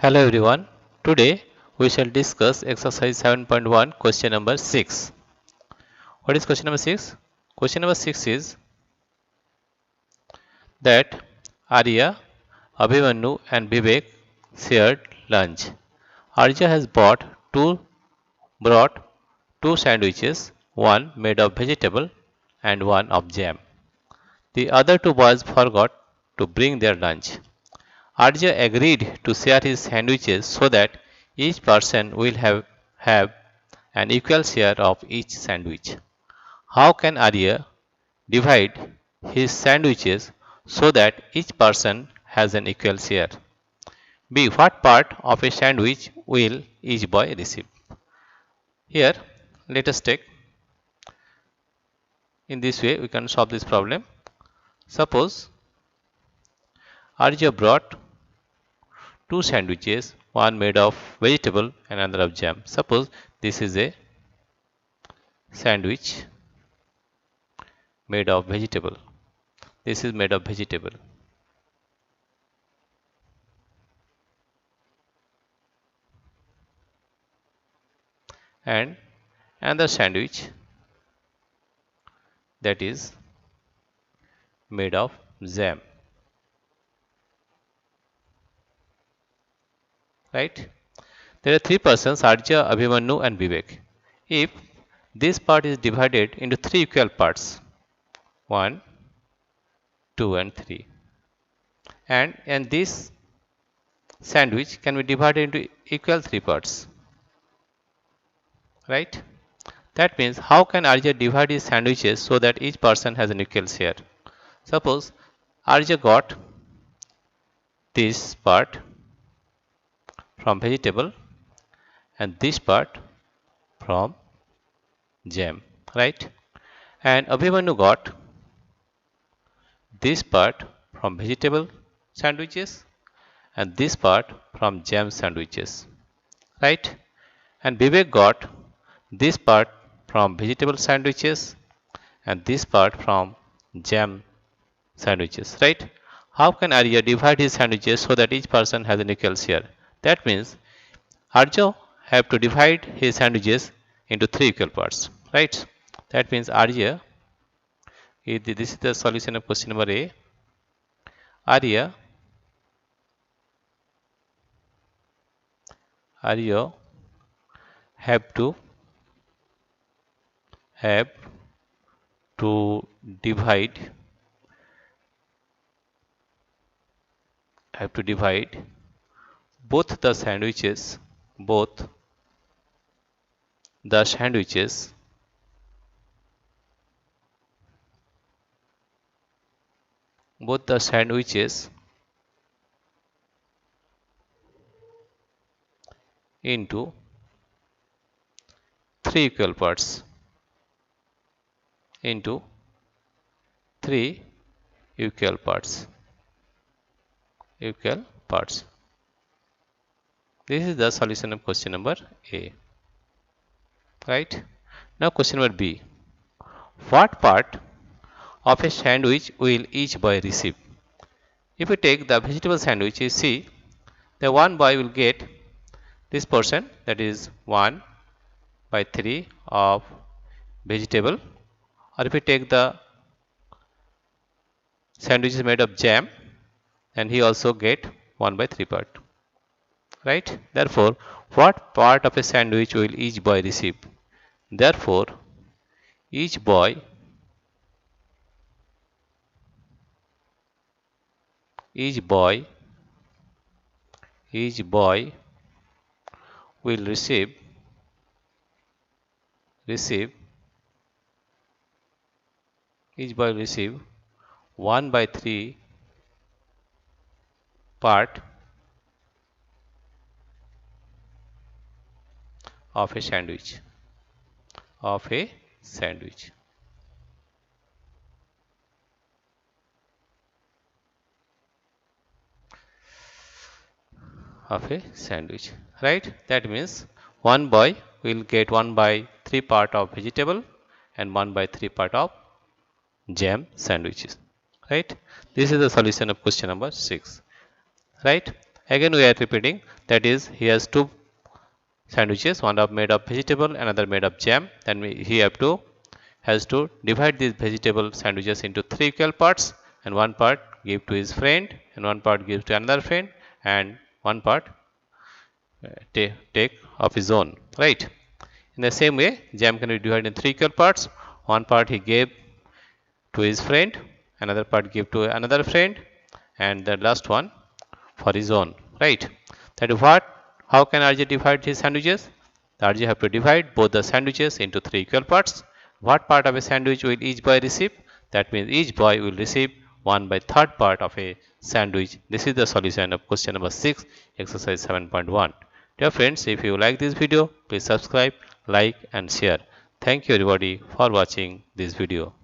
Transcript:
Hello everyone. Today we shall discuss exercise 7.1 question number 6. What is question number 6? Question number 6 is that Arya, Abhimanyu and Vivek shared lunch. Arya has brought two sandwiches, one made of vegetable and one of jam. The other two boys forgot to bring their lunch. Arya agreed to share his sandwiches so that each person will have an equal share of each sandwich. How can Arya divide his sandwiches so that each person has an equal share? B. What part of a sandwich will each boy receive? Here, let us take in this way we can solve this problem. Suppose Arya brought two sandwiches, one made of vegetable and another of jam. Suppose this is a sandwich made of vegetable. This is made of vegetable. And another sandwich that is made of jam. Right? There are three persons, Arja, Abhimanyu and Vivek. If this part is divided into three equal parts, 1, 2 and 3. And this sandwich can be divided into equal three parts. Right? That means how can Arya divide his sandwiches so that each person has an equal share? Suppose Arya got this part from vegetable and this part from jam, right? And Abhimanyu got this part from vegetable sandwiches and this part from jam sandwiches, right? And Vivek got this part from vegetable sandwiches and this part from jam sandwiches, right? How can Arya divide his sandwiches so that each person has an equal share? That means Arya have to divide his sandwiches into three equal parts, right? That means Arya, this is the solution of question number A. Arya have to have to divide both the sandwiches both the sandwiches both the sandwiches into three equal parts into three equal parts. This is the solution of question number A. Right? Now question number B. What part of a sandwich will each boy receive? If we take the vegetable sandwich, you see the one boy will get this portion, that is 1 by 3 of vegetable. Or if we take the sandwich is made of jam, and he also get 1 by 3 part. Right? Therefore, what part of a sandwich will each boy receive? Therefore, each boy will receive 1 by 3 part of a sandwich. Of a sandwich. Right? That means one boy will get 1 by 3 part of vegetable and 1 by 3 part of jam sandwiches. Right? This is the solution of question number 6. Right? Again we are repeating that is he has two sandwiches, one of made of vegetable, another made of jam. Then he has to divide these vegetable sandwiches into three equal parts, and one part give to his friend, and one part gives to another friend, and one part take of his own, right? In the same way, jam can be divided in three equal parts. One part he gave to his friend, another part give to another friend, and the last one for his own, right? That is what, how can RJ divide his sandwiches? The RJ have to divide both the sandwiches into three equal parts. What part of a sandwich will each boy receive? That means each boy will receive 1/3 part of a sandwich. This is the solution of question number 6, exercise 7.1. Dear friends, if you like this video, please subscribe, like and share. Thank you everybody for watching this video.